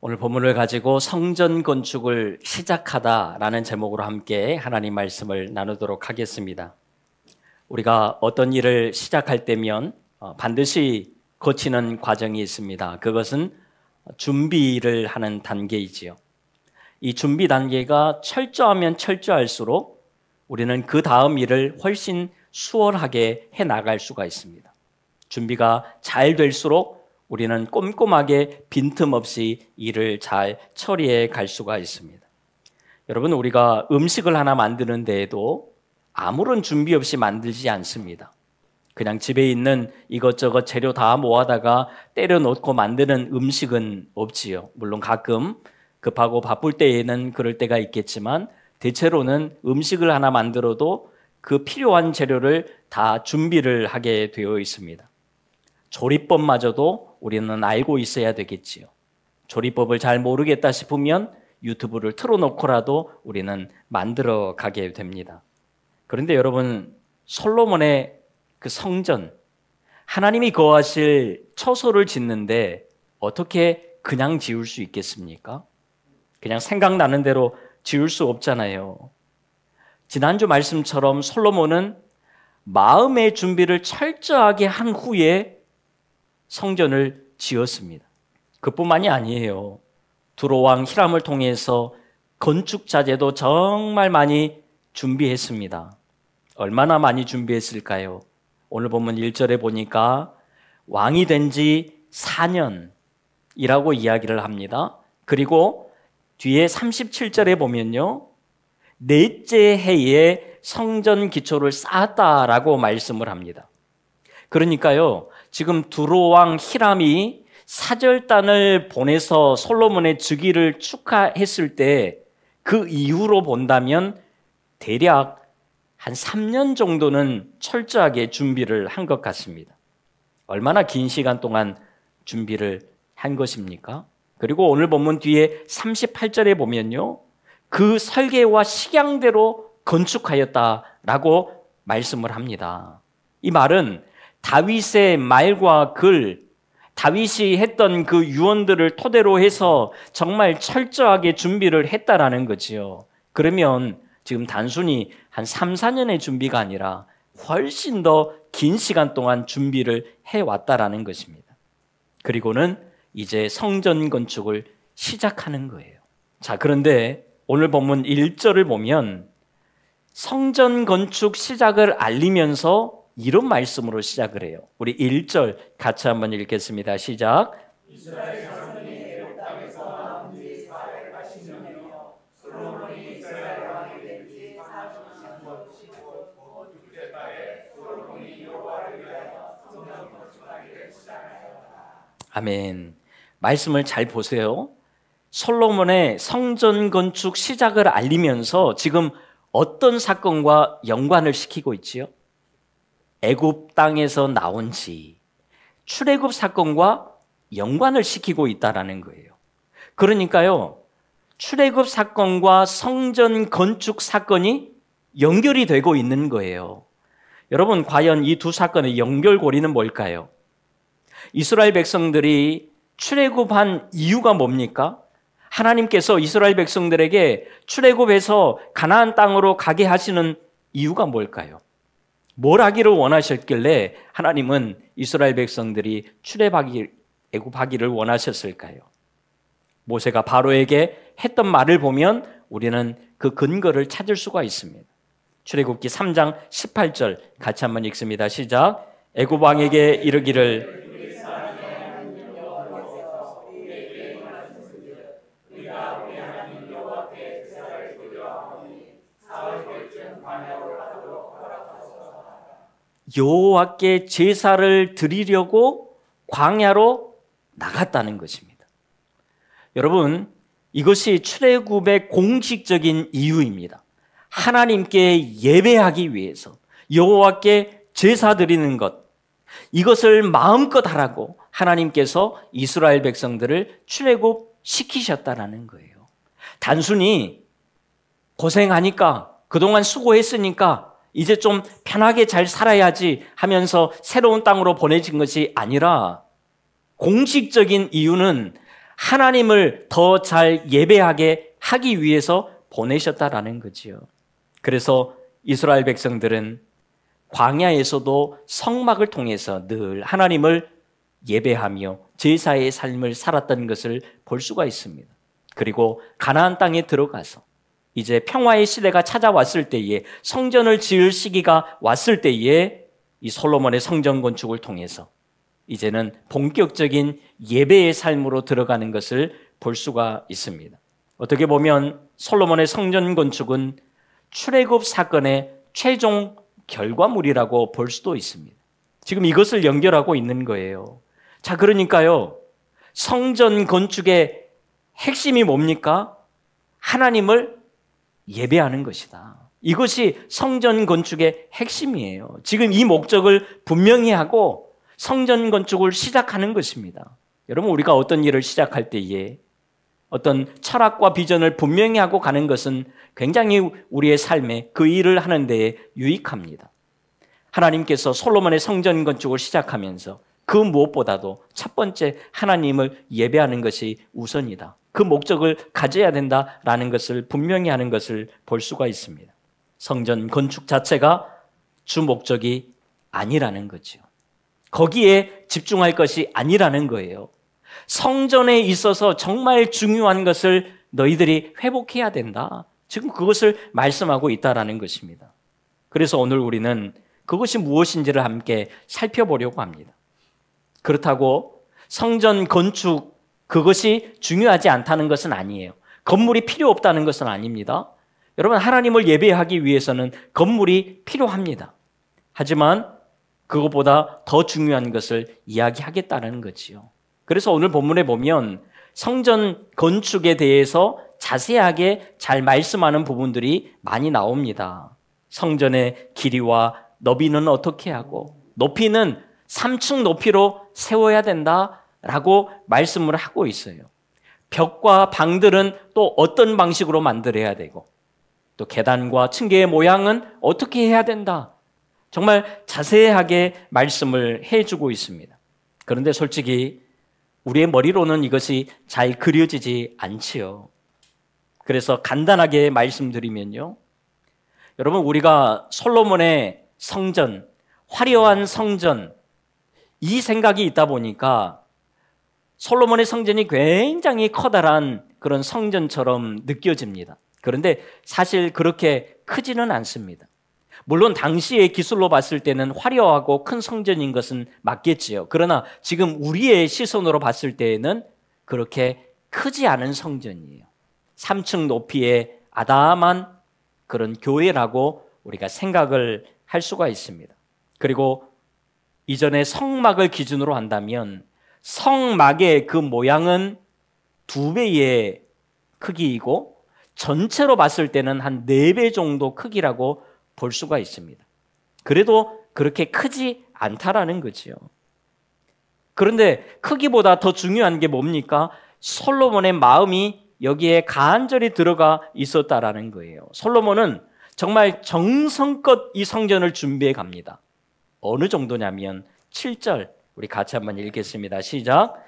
오늘 본문을 가지고 성전 건축을 시작하다라는 제목으로 함께 하나님 말씀을 나누도록 하겠습니다. 우리가 어떤 일을 시작할 때면 반드시 거치는 과정이 있습니다. 그것은 준비를 하는 단계이지요. 이 준비 단계가 철저하면 철저할수록 우리는 그 다음 일을 훨씬 수월하게 해나갈 수가 있습니다. 준비가 잘 될수록 우리는 꼼꼼하게 빈틈없이 일을 잘 처리해 갈 수가 있습니다. 여러분, 우리가 음식을 하나 만드는 데에도 아무런 준비 없이 만들지 않습니다. 그냥 집에 있는 이것저것 재료 다 모아다가 때려 넣고 만드는 음식은 없지요. 물론 가끔 급하고 바쁠 때에는 그럴 때가 있겠지만 대체로는 음식을 하나 만들어도 그 필요한 재료를 다 준비를 하게 되어 있습니다. 조리법마저도 우리는 알고 있어야 되겠지요. 조리법을 잘 모르겠다 싶으면 유튜브를 틀어놓고라도 우리는 만들어 가게 됩니다. 그런데 여러분, 솔로몬의 그 성전, 하나님이 거하실 처소를 짓는데 어떻게 그냥 지을 수 있겠습니까? 그냥 생각나는 대로 지을 수 없잖아요. 지난주 말씀처럼 솔로몬은 마음의 준비를 철저하게 한 후에 성전을 지었습니다. 그뿐만이 아니에요. 두로왕 히람을 통해서 건축 자재도 정말 많이 준비했습니다. 얼마나 많이 준비했을까요? 오늘 본문 1절에 보니까 왕이 된 지 4년이라고 이야기를 합니다. 그리고 뒤에 37절에 보면요, 넷째 해에 성전 기초를 쌓았다라고 말씀을 합니다. 그러니까요, 지금 두로왕 히람이 사절단을 보내서 솔로몬의 즉위를 축하했을 때 그 이후로 본다면 대략 한 3년 정도는 철저하게 준비를 한 것 같습니다. 얼마나 긴 시간 동안 준비를 한 것입니까? 그리고 오늘 본문 뒤에 38절에 보면요, 그 설계와 식양대로 건축하였다라고 말씀을 합니다. 이 말은 다윗의 말과 글, 다윗이 했던 그 유언들을 토대로 해서 정말 철저하게 준비를 했다라는 거지요. 그러면 지금 단순히 한 3, 4년의 준비가 아니라 훨씬 더 긴 시간 동안 준비를 해왔다라는 것입니다. 그리고는 이제 성전 건축을 시작하는 거예요. 자, 그런데 오늘 본문 1절을 보면 성전 건축 시작을 알리면서 이런 말씀으로 시작을 해요. 우리 1절 같이 한번 읽겠습니다. 시작. 이스라엘 자손이 애굽 땅에서 나온 지 480년이며 솔로몬이 이스라엘 왕이 된 지 40년 둘째 달에 솔로몬이 여호와를 위하여 성전 건축하기를 시작하였다. 아멘. 말씀을 잘 보세요. 솔로몬의 성전 건축 시작을 알리면서 지금 어떤 사건과 연관을 시키고 있지요? 애굽 땅에서 나온 지, 출애굽 사건과 연관을 시키고 있다라는 거예요. 그러니까요, 출애굽 사건과 성전 건축 사건이 연결이 되고 있는 거예요. 여러분, 과연 이 두 사건의 연결고리는 뭘까요? 이스라엘 백성들이 출애굽한 이유가 뭡니까? 하나님께서 이스라엘 백성들에게 출애굽해서 가나안 땅으로 가게 하시는 이유가 뭘까요? 뭘 하기를 원하셨길래 하나님은 이스라엘 백성들이 애굽하기를 원하셨을까요? 모세가 바로에게 했던 말을 보면 우리는 그 근거를 찾을 수가 있습니다. 출애굽기 3장 18절 같이 한번 읽습니다. 시작. 애굽 왕에게 이르기를 여호와께 제사를 드리려고 광야로 나갔다는 것입니다. 여러분, 이것이 출애굽의 공식적인 이유입니다. 하나님께 예배하기 위해서 여호와께 제사 드리는 것, 이것을 마음껏 하라고 하나님께서 이스라엘 백성들을 출애굽시키셨다는 거예요. 단순히 고생하니까, 그동안 수고했으니까 이제 좀 편하게 잘 살아야지 하면서 새로운 땅으로 보내진 것이 아니라 공식적인 이유는 하나님을 더 잘 예배하게 하기 위해서 보내셨다라는 거지요. 그래서 이스라엘 백성들은 광야에서도 성막을 통해서 늘 하나님을 예배하며 제사의 삶을 살았던 것을 볼 수가 있습니다. 그리고 가나안 땅에 들어가서 이제 평화의 시대가 찾아왔을 때에, 성전을 지을 시기가 왔을 때에 이 솔로몬의 성전 건축을 통해서 이제는 본격적인 예배의 삶으로 들어가는 것을 볼 수가 있습니다. 어떻게 보면 솔로몬의 성전 건축은 출애굽 사건의 최종 결과물이라고 볼 수도 있습니다. 지금 이것을 연결하고 있는 거예요. 자, 그러니까요, 성전 건축의 핵심이 뭡니까? 하나님을 예배하는 것이다. 이것이 성전 건축의 핵심이에요. 지금 이 목적을 분명히 하고 성전 건축을 시작하는 것입니다. 여러분, 우리가 어떤 일을 시작할 때에 어떤 철학과 비전을 분명히 하고 가는 것은 굉장히 우리의 삶에 그 일을 하는 데에 유익합니다. 하나님께서 솔로몬의 성전 건축을 시작하면서 그 무엇보다도 첫 번째 하나님을 예배하는 것이 우선이다. 그 목적을 가져야 된다라는 것을 분명히 하는 것을 볼 수가 있습니다. 성전 건축 자체가 주 목적이 아니라는 거죠. 거기에 집중할 것이 아니라는 거예요. 성전에 있어서 정말 중요한 것을 너희들이 회복해야 된다. 지금 그것을 말씀하고 있다라는 것입니다. 그래서 오늘 우리는 그것이 무엇인지를 함께 살펴보려고 합니다. 그렇다고 성전 건축 그것이 중요하지 않다는 것은 아니에요. 건물이 필요 없다는 것은 아닙니다. 여러분, 하나님을 예배하기 위해서는 건물이 필요합니다. 하지만 그것보다 더 중요한 것을 이야기하겠다는 거지요. 그래서 오늘 본문에 보면 성전 건축에 대해서 자세하게 잘 말씀하는 부분들이 많이 나옵니다. 성전의 길이와 너비는 어떻게 하고 높이는 3층 높이로 세워야 된다라고 말씀을 하고 있어요. 벽과 방들은 또 어떤 방식으로 만들어야 되고 또 계단과 층계의 모양은 어떻게 해야 된다. 정말 자세하게 말씀을 해주고 있습니다. 그런데 솔직히 우리의 머리로는 이것이 잘 그려지지 않지요. 그래서 간단하게 말씀드리면요. 여러분, 우리가 솔로몬의 성전, 화려한 성전, 이 생각이 있다 보니까 솔로몬의 성전이 굉장히 커다란 그런 성전처럼 느껴집니다. 그런데 사실 그렇게 크지는 않습니다. 물론 당시의 기술로 봤을 때는 화려하고 큰 성전인 것은 맞겠지요. 그러나 지금 우리의 시선으로 봤을 때에는 그렇게 크지 않은 성전이에요. 3층 높이의 아담한 그런 교회라고 우리가 생각을 할 수가 있습니다. 그리고 이전에 성막을 기준으로 한다면 성막의 그 모양은 2배의 크기이고 전체로 봤을 때는 한 4배 정도 크기라고 볼 수가 있습니다. 그래도 그렇게 크지 않다라는 거지요. 그런데 크기보다 더 중요한 게 뭡니까? 솔로몬의 마음이 여기에 간절히 들어가 있었다라는 거예요. 솔로몬은 정말 정성껏 이 성전을 준비해 갑니다. 어느 정도냐면 7절 우리 같이 한번 읽겠습니다. 시작.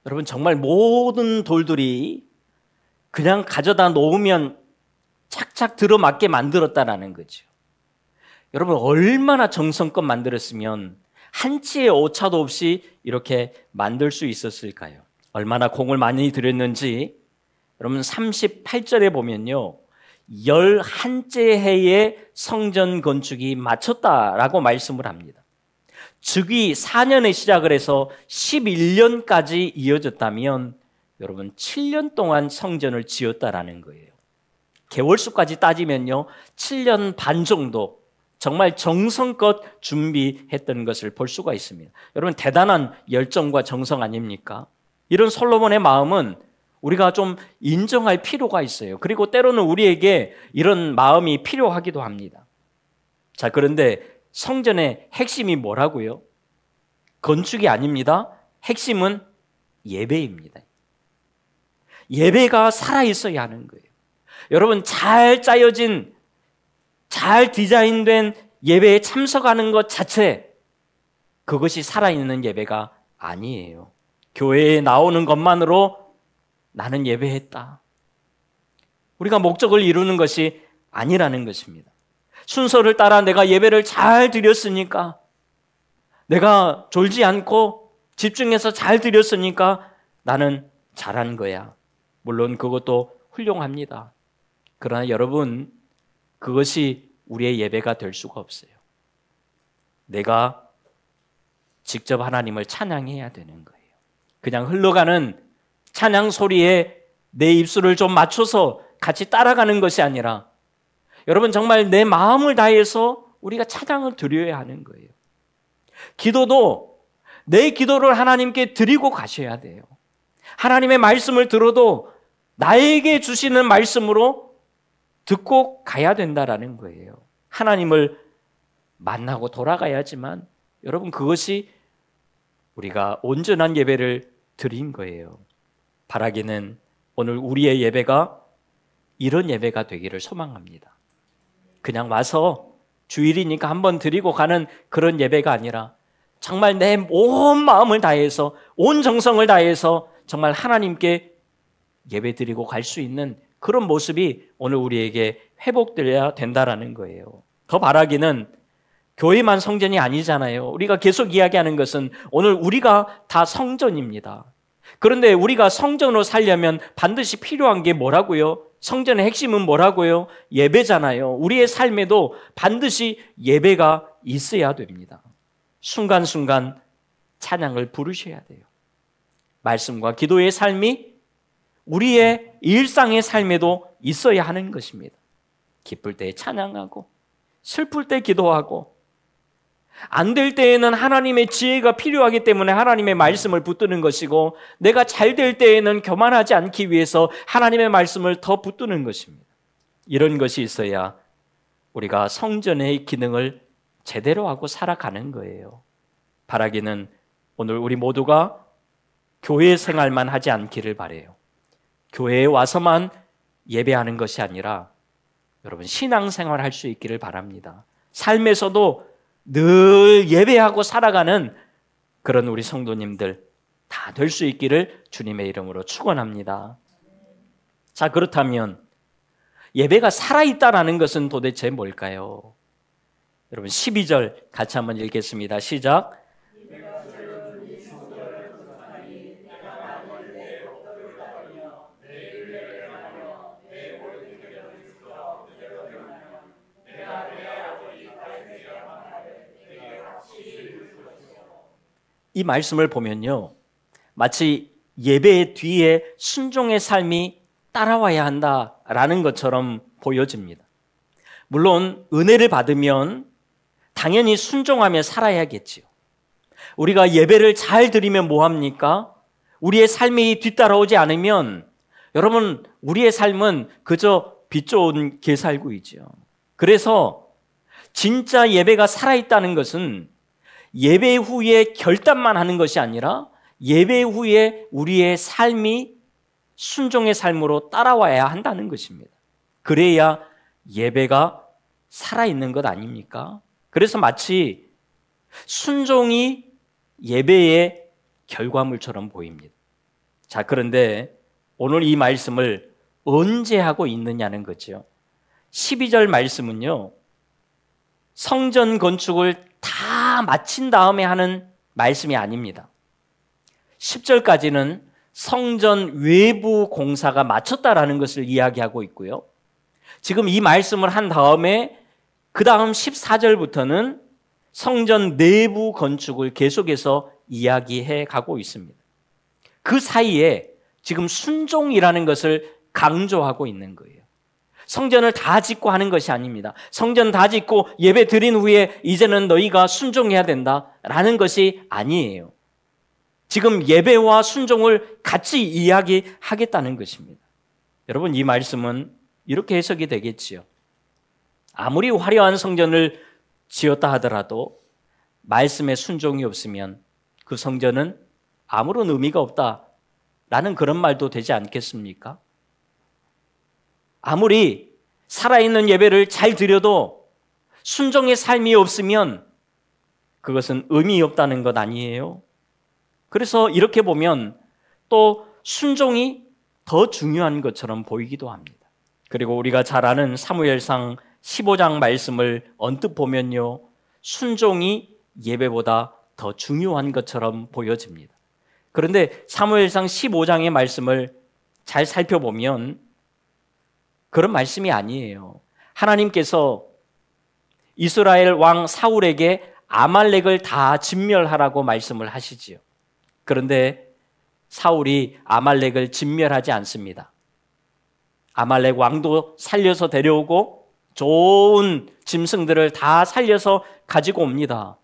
여러분, 정말 모든 돌들이 그냥 가져다 놓으면 착착 들어맞게 만들었다라는 거죠. 여러분, 얼마나 정성껏 만들었으면 한치의 오차도 없이 이렇게 만들 수 있었을까요? 얼마나 공을 많이 들였는지 여러분 38절에 보면요, 11째 해에 성전 건축이 마쳤다라고 말씀을 합니다. 즉위 4년에 시작을 해서 11년까지 이어졌다면 여러분 7년 동안 성전을 지었다라는 거예요. 개월수까지 따지면요 7년 반 정도 정말 정성껏 준비했던 것을 볼 수가 있습니다. 여러분, 대단한 열정과 정성 아닙니까? 이런 솔로몬의 마음은 우리가 좀 인정할 필요가 있어요. 그리고 때로는 우리에게 이런 마음이 필요하기도 합니다. 자, 그런데 성전의 핵심이 뭐라고요? 건축이 아닙니다. 핵심은 예배입니다. 예배가 살아있어야 하는 거예요. 여러분, 잘 짜여진, 잘 디자인된 예배에 참석하는 것 자체, 그것이 살아있는 예배가 아니에요. 교회에 나오는 것만으로 나는 예배했다. 우리가 목적을 이루는 것이 아니라는 것입니다. 순서를 따라 내가 예배를 잘 드렸으니까, 내가 졸지 않고 집중해서 잘 드렸으니까 나는 잘한 거야. 물론 그것도 훌륭합니다. 그러나 여러분, 그것이 우리의 예배가 될 수가 없어요. 내가 직접 하나님을 찬양해야 되는 거예요. 그냥 흘러가는 찬양 소리에 내 입술을 좀 맞춰서 같이 따라가는 것이 아니라, 여러분, 정말 내 마음을 다해서 우리가 찬양을 드려야 하는 거예요. 기도도 내 기도를 하나님께 드리고 가셔야 돼요. 하나님의 말씀을 들어도 나에게 주시는 말씀으로 듣고 가야 된다라는 거예요. 하나님을 만나고 돌아가야지만, 여러분, 그것이 우리가 온전한 예배를 드린 거예요. 바라기는 오늘 우리의 예배가 이런 예배가 되기를 소망합니다. 그냥 와서 주일이니까 한번 드리고 가는 그런 예배가 아니라, 정말 내 온 마음을 다해서, 온 정성을 다해서 정말 하나님께 예배 드리고 갈 수 있는 그런 모습이 오늘 우리에게 회복되어야 된다라는 거예요. 더 바라기는 교회만 성전이 아니잖아요. 우리가 계속 이야기하는 것은 오늘 우리가 다 성전입니다. 그런데 우리가 성전으로 살려면 반드시 필요한 게 뭐라고요? 성전의 핵심은 뭐라고요? 예배잖아요. 우리의 삶에도 반드시 예배가 있어야 됩니다. 순간순간 찬양을 부르셔야 돼요. 말씀과 기도의 삶이 우리의 일상의 삶에도 있어야 하는 것입니다. 기쁠 때 찬양하고, 슬플 때 기도하고, 안 될 때에는 하나님의 지혜가 필요하기 때문에 하나님의 말씀을 붙드는 것이고, 내가 잘 될 때에는 교만하지 않기 위해서 하나님의 말씀을 더 붙드는 것입니다. 이런 것이 있어야 우리가 성전의 기능을 제대로 하고 살아가는 거예요. 바라기는 오늘 우리 모두가 교회 생활만 하지 않기를 바라요. 교회에 와서만 예배하는 것이 아니라 여러분, 신앙생활 할 수 있기를 바랍니다. 삶에서도 늘 예배하고 살아가는 그런 우리 성도님들 다 될 수 있기를 주님의 이름으로 축원합니다. 자, 그렇다면 예배가 살아있다라는 것은 도대체 뭘까요? 여러분, 12절 같이 한번 읽겠습니다. 시작. 이 말씀을 보면요, 마치 예배 뒤에 순종의 삶이 따라와야 한다라는 것처럼 보여집니다. 물론 은혜를 받으면 당연히 순종하며 살아야겠지요. 우리가 예배를 잘 드리면 뭐합니까? 우리의 삶이 뒤따라오지 않으면 여러분, 우리의 삶은 그저 빛 좋은 개살구이죠. 그래서 진짜 예배가 살아있다는 것은 예배 후에 결단만 하는 것이 아니라 예배 후에 우리의 삶이 순종의 삶으로 따라와야 한다는 것입니다. 그래야 예배가 살아있는 것 아닙니까? 그래서 마치 순종이 예배의 결과물처럼 보입니다. 자, 그런데 오늘 이 말씀을 언제 하고 있느냐는 거죠. 12절 말씀은요, 성전 건축을 다 마친 다음에 하는 말씀이 아닙니다. 10절까지는 성전 외부 공사가 마쳤다라는 것을 이야기하고 있고요. 지금 이 말씀을 한 다음에 그 다음 14절부터는 성전 내부 건축을 계속해서 이야기해 가고 있습니다. 그 사이에 지금 순종이라는 것을 강조하고 있는 거예요. 성전을 다 짓고 하는 것이 아닙니다. 성전 다 짓고 예배 드린 후에 이제는 너희가 순종해야 된다라는 것이 아니에요. 지금 예배와 순종을 같이 이야기하겠다는 것입니다. 여러분, 이 말씀은 이렇게 해석이 되겠지요. 아무리 화려한 성전을 지었다 하더라도 말씀에 순종이 없으면 그 성전은 아무런 의미가 없다라는 라는 그런 말도 되지 않겠습니까? 아무리 살아있는 예배를 잘 드려도 순종의 삶이 없으면 그것은 의미 없다는 것 아니에요? 그래서 이렇게 보면 또 순종이 더 중요한 것처럼 보이기도 합니다. 그리고 우리가 잘 아는 사무엘상 15장 말씀을 언뜻 보면요, 순종이 예배보다 더 중요한 것처럼 보여집니다. 그런데 사무엘상 15장의 말씀을 잘 살펴보면 그런 말씀이 아니에요. 하나님께서 이스라엘 왕 사울에게 아말렉을 다 진멸하라고 말씀을 하시지요. 그런데 사울이 아말렉을 진멸하지 않습니다. 아말렉 왕도 살려서 데려오고 좋은 짐승들을 다 살려서 가지고 옵니다.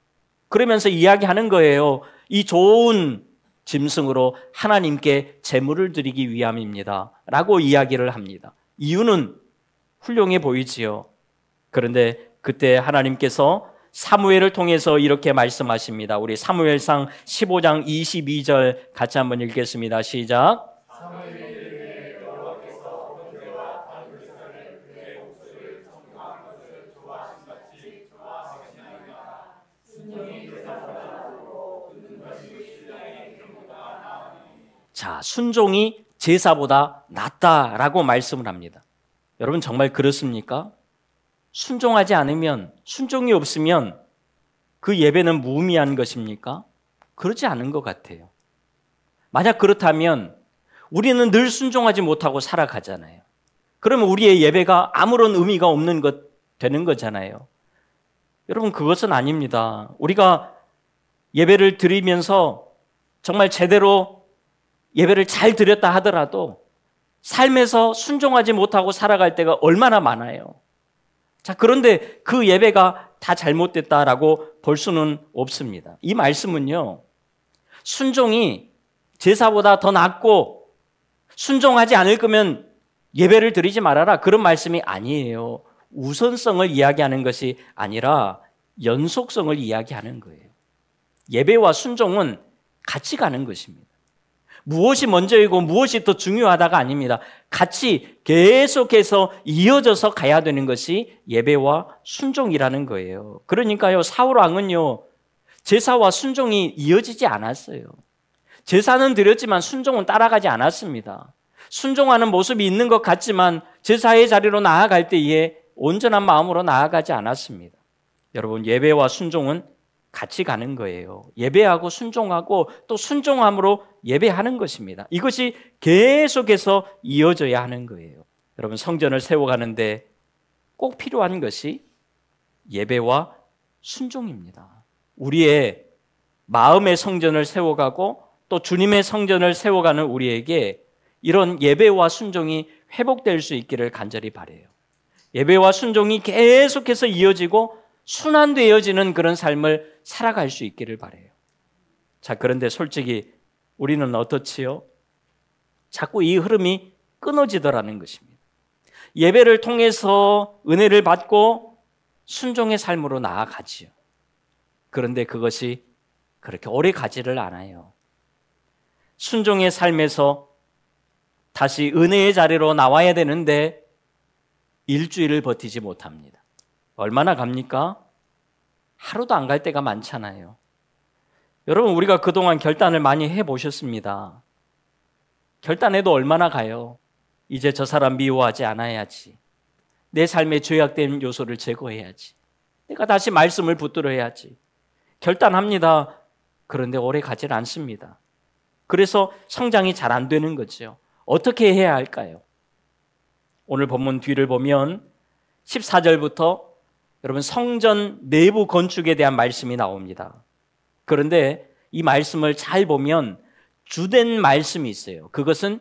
그러면서 이야기하는 거예요. 이 좋은 짐승으로 하나님께 제물을 드리기 위함입니다 라고 이야기를 합니다. 이유는 훌륭해 보이지요. 그런데 그때 하나님께서 사무엘을 통해서 이렇게 말씀하십니다. 우리 사무엘상 15장 22절 같이 한번 읽겠습니다. 시작. 자, 순종이 제사보다 낫다라고 말씀을 합니다. 여러분 정말 그렇습니까? 순종하지 않으면, 순종이 없으면 그 예배는 무의미한 것입니까? 그렇지 않은 것 같아요. 만약 그렇다면 우리는 늘 순종하지 못하고 살아가잖아요. 그러면 우리의 예배가 아무런 의미가 없는 것 되는 거잖아요. 여러분 그것은 아닙니다. 우리가 예배를 드리면서 정말 제대로 예배를 잘 드렸다 하더라도 삶에서 순종하지 못하고 살아갈 때가 얼마나 많아요. 자, 그런데 그 예배가 다 잘못됐다라고 볼 수는 없습니다. 이 말씀은요, 순종이 제사보다 더 낫고 순종하지 않을 거면 예배를 드리지 말아라, 그런 말씀이 아니에요. 우선성을 이야기하는 것이 아니라 연속성을 이야기하는 거예요. 예배와 순종은 같이 가는 것입니다. 무엇이 먼저이고 무엇이 더 중요하다가 아닙니다. 같이 계속해서 이어져서 가야 되는 것이 예배와 순종이라는 거예요. 그러니까요, 사울 왕은요, 제사와 순종이 이어지지 않았어요. 제사는 드렸지만 순종은 따라가지 않았습니다. 순종하는 모습이 있는 것 같지만 제사의 자리로 나아갈 때에 온전한 마음으로 나아가지 않았습니다. 여러분, 예배와 순종은 같이 가는 거예요. 예배하고 순종하고 또 순종함으로 예배하는 것입니다. 이것이 계속해서 이어져야 하는 거예요. 여러분, 성전을 세워가는데 꼭 필요한 것이 예배와 순종입니다. 우리의 마음의 성전을 세워가고 또 주님의 성전을 세워가는 우리에게 이런 예배와 순종이 회복될 수 있기를 간절히 바라요. 예배와 순종이 계속해서 이어지고 순환되어지는 그런 삶을 살아갈 수 있기를 바라요. 자, 그런데 솔직히 우리는 어떻지요? 자꾸 이 흐름이 끊어지더라는 것입니다. 예배를 통해서 은혜를 받고 순종의 삶으로 나아가지요. 그런데 그것이 그렇게 오래 가지를 않아요. 순종의 삶에서 다시 은혜의 자리로 나와야 되는데 일주일을 버티지 못합니다. 얼마나 갑니까? 하루도 안 갈 때가 많잖아요. 여러분, 우리가 그동안 결단을 많이 해보셨습니다. 결단해도 얼마나 가요? 이제 저 사람 미워하지 않아야지. 내 삶에 죄악된 요소를 제거해야지. 내가 다시 말씀을 붙들어야지. 결단합니다. 그런데 오래 가질 않습니다. 그래서 성장이 잘 안 되는 거죠. 어떻게 해야 할까요? 오늘 본문 뒤를 보면 14절부터 여러분 성전 내부 건축에 대한 말씀이 나옵니다. 그런데 이 말씀을 잘 보면 주된 말씀이 있어요. 그것은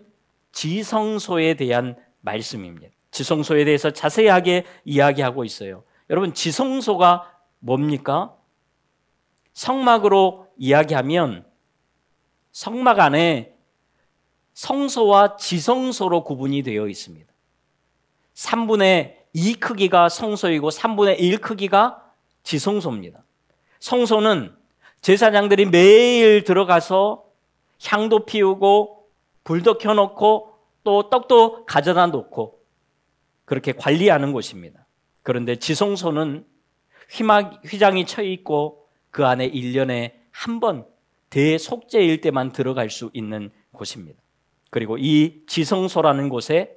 지성소에 대한 말씀입니다. 지성소에 대해서 자세하게 이야기하고 있어요. 여러분, 지성소가 뭡니까? 성막으로 이야기하면 성막 안에 성소와 지성소로 구분이 되어 있습니다. 3분의 2 크기가 성소이고 3분의 1 크기가 지성소입니다. 성소는 제사장들이 매일 들어가서 향도 피우고 불도 켜놓고 또 떡도 가져다 놓고 그렇게 관리하는 곳입니다. 그런데 지성소는 휘장이 쳐 있고 그 안에 1년에 한 번 대속죄일 때만 들어갈 수 있는 곳입니다. 그리고 이 지성소라는 곳에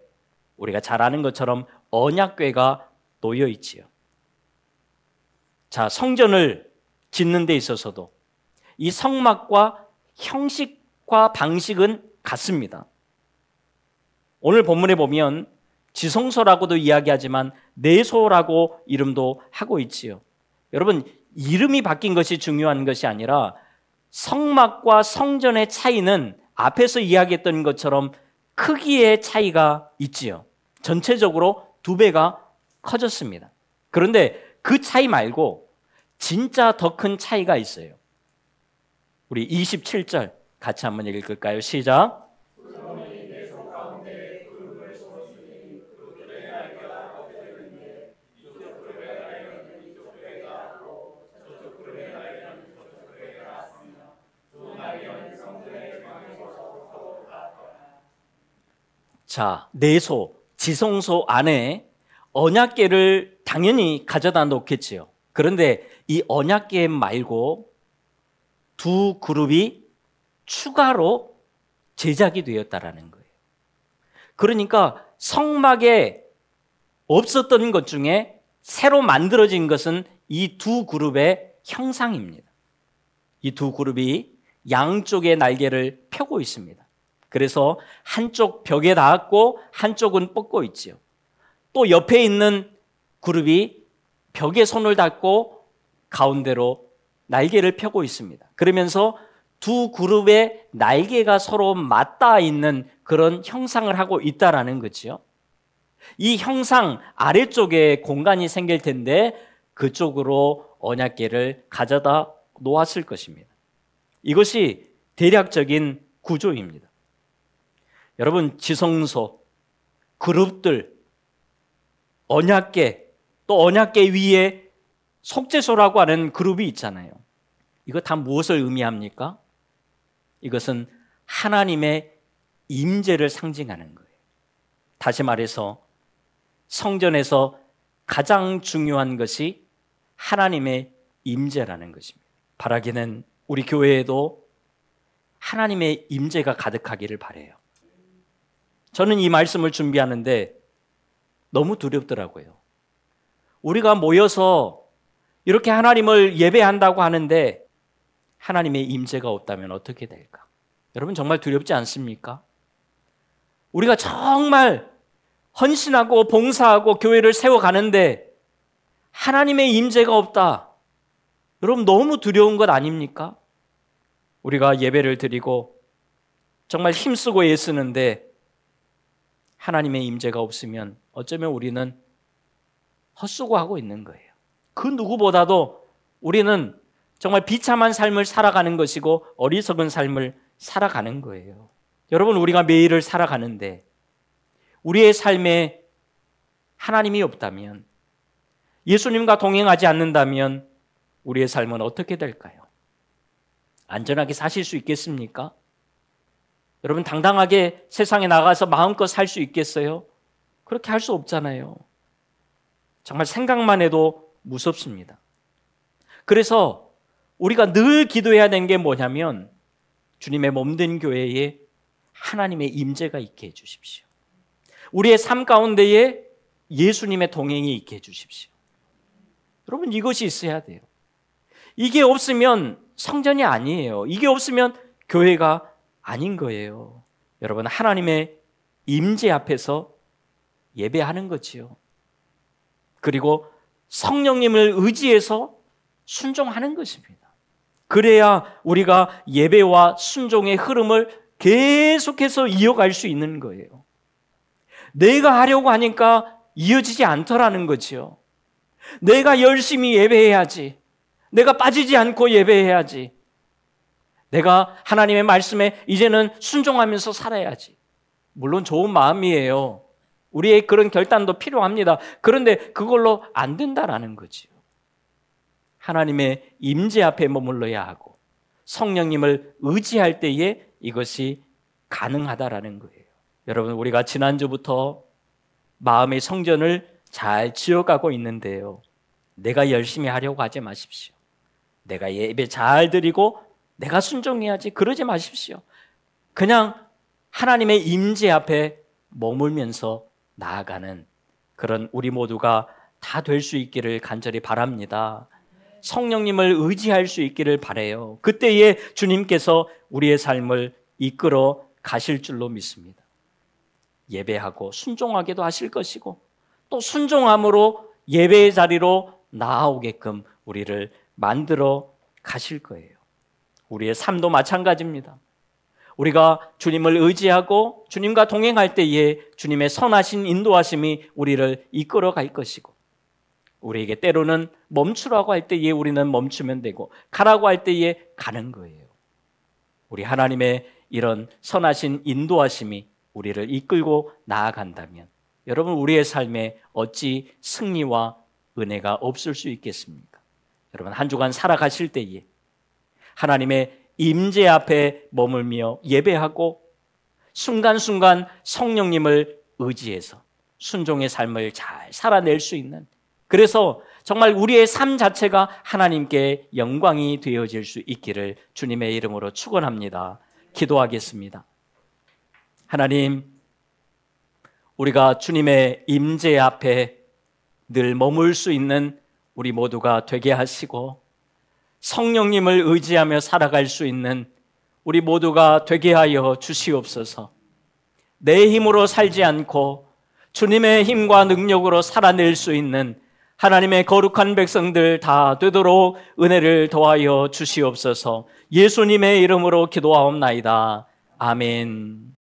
우리가 잘 아는 것처럼 언약궤가 놓여 있지요. 자, 성전을 짓는 데 있어서도 이 성막과 형식과 방식은 같습니다. 오늘 본문에 보면 지성소라고도 이야기하지만 내소라고 이름도 하고 있지요. 여러분, 이름이 바뀐 것이 중요한 것이 아니라 성막과 성전의 차이는 앞에서 이야기했던 것처럼 크기의 차이가 있지요. 전체적으로 2배가 커졌습니다. 그런데 그 차이 말고 진짜 더 큰 차이가 있어요. 우리 27절 같이 한번 읽을까요? 시작. 자, 내소, 지성소 안에 언약궤를 당연히 가져다 놓겠지요. 그런데 이 언약궤 말고 2 그룹이 추가로 제작이 되었다라는 거예요. 그러니까 성막에 없었던 것 중에 새로 만들어진 것은 이 2 그룹의 형상입니다. 이 2 그룹이 양쪽의 날개를 펴고 있습니다. 그래서 한쪽 벽에 닿았고 한쪽은 뻗고 있지요. 또 옆에 있는 그룹이 벽에 손을 닿고 가운데로 날개를 펴고 있습니다. 그러면서 2 그룹의 날개가 서로 맞닿아 있는 그런 형상을 하고 있다라는 거죠. 이 형상 아래쪽에 공간이 생길 텐데 그쪽으로 언약궤를 가져다 놓았을 것입니다. 이것이 대략적인 구조입니다. 여러분, 지성소, 그룹들, 언약궤, 또 언약궤 위에 속죄소라고 하는 그룹이 있잖아요. 이거 다 무엇을 의미합니까? 이것은 하나님의 임재를 상징하는 거예요. 다시 말해서 성전에서 가장 중요한 것이 하나님의 임재라는 것입니다. 바라기는 우리 교회에도 하나님의 임재가 가득하기를 바라요. 저는 이 말씀을 준비하는데 너무 두렵더라고요. 우리가 모여서 이렇게 하나님을 예배한다고 하는데 하나님의 임재가 없다면 어떻게 될까? 여러분, 정말 두렵지 않습니까? 우리가 정말 헌신하고 봉사하고 교회를 세워가는데 하나님의 임재가 없다. 여러분, 너무 두려운 것 아닙니까? 우리가 예배를 드리고 정말 힘쓰고 애쓰는데 하나님의 임재가 없으면 어쩌면 우리는 헛수고하고 있는 거예요. 그 누구보다도 우리는 정말 비참한 삶을 살아가는 것이고 어리석은 삶을 살아가는 거예요. 여러분, 우리가 매일을 살아가는데 우리의 삶에 하나님이 없다면, 예수님과 동행하지 않는다면 우리의 삶은 어떻게 될까요? 안전하게 사실 수 있겠습니까? 여러분, 당당하게 세상에 나가서 마음껏 살 수 있겠어요? 그렇게 할 수 없잖아요. 정말 생각만 해도 무섭습니다. 그래서 우리가 늘 기도해야 되는 게 뭐냐면 주님의 몸된 교회에 하나님의 임재가 있게 해주십시오. 우리의 삶 가운데에 예수님의 동행이 있게 해주십시오. 여러분, 이것이 있어야 돼요. 이게 없으면 성전이 아니에요. 이게 없으면 교회가 아닌 거예요. 여러분, 하나님의 임재 앞에서 예배하는 거지요. 그리고 성령님을 의지해서 순종하는 것입니다. 그래야 우리가 예배와 순종의 흐름을 계속해서 이어갈 수 있는 거예요. 내가 하려고 하니까 이어지지 않더라는 거지요. 내가 열심히 예배해야지. 내가 빠지지 않고 예배해야지. 내가 하나님의 말씀에 이제는 순종하면서 살아야지. 물론 좋은 마음이에요. 우리의 그런 결단도 필요합니다. 그런데 그걸로 안 된다라는 거지요. 하나님의 임재 앞에 머물러야 하고 성령님을 의지할 때에 이것이 가능하다라는 거예요. 여러분, 우리가 지난주부터 마음의 성전을 잘 지어가고 있는데요, 내가 열심히 하려고 하지 마십시오. 내가 예배 잘 드리고 내가 순종해야지 그러지 마십시오. 그냥 하나님의 임재 앞에 머물면서 나아가는 그런 우리 모두가 다 될 수 있기를 간절히 바랍니다. 성령님을 의지할 수 있기를 바라요. 그때에 주님께서 우리의 삶을 이끌어 가실 줄로 믿습니다. 예배하고 순종하게도 하실 것이고, 또 순종함으로 예배의 자리로 나아오게끔 우리를 만들어 가실 거예요. 우리의 삶도 마찬가지입니다. 우리가 주님을 의지하고 주님과 동행할 때에 주님의 선하신 인도하심이 우리를 이끌어 갈 것이고, 우리에게 때로는 멈추라고 할 때에 우리는 멈추면 되고, 가라고 할 때에 가는 거예요. 우리 하나님의 이런 선하신 인도하심이 우리를 이끌고 나아간다면 여러분, 우리의 삶에 어찌 승리와 은혜가 없을 수 있겠습니까? 여러분, 한 주간 살아가실 때에 하나님의 임재 앞에 머물며 예배하고 순간순간 성령님을 의지해서 순종의 삶을 잘 살아낼 수 있는, 그래서 정말 우리의 삶 자체가 하나님께 영광이 되어질 수 있기를 주님의 이름으로 축원합니다. 기도하겠습니다. 하나님, 우리가 주님의 임재 앞에 늘 머물 수 있는 우리 모두가 되게 하시고, 성령님을 의지하며 살아갈 수 있는 우리 모두가 되게 하여 주시옵소서. 내 힘으로 살지 않고 주님의 힘과 능력으로 살아낼 수 있는 하나님의 거룩한 백성들 다 되도록 은혜를 더하여 주시옵소서. 예수님의 이름으로 기도하옵나이다. 아멘.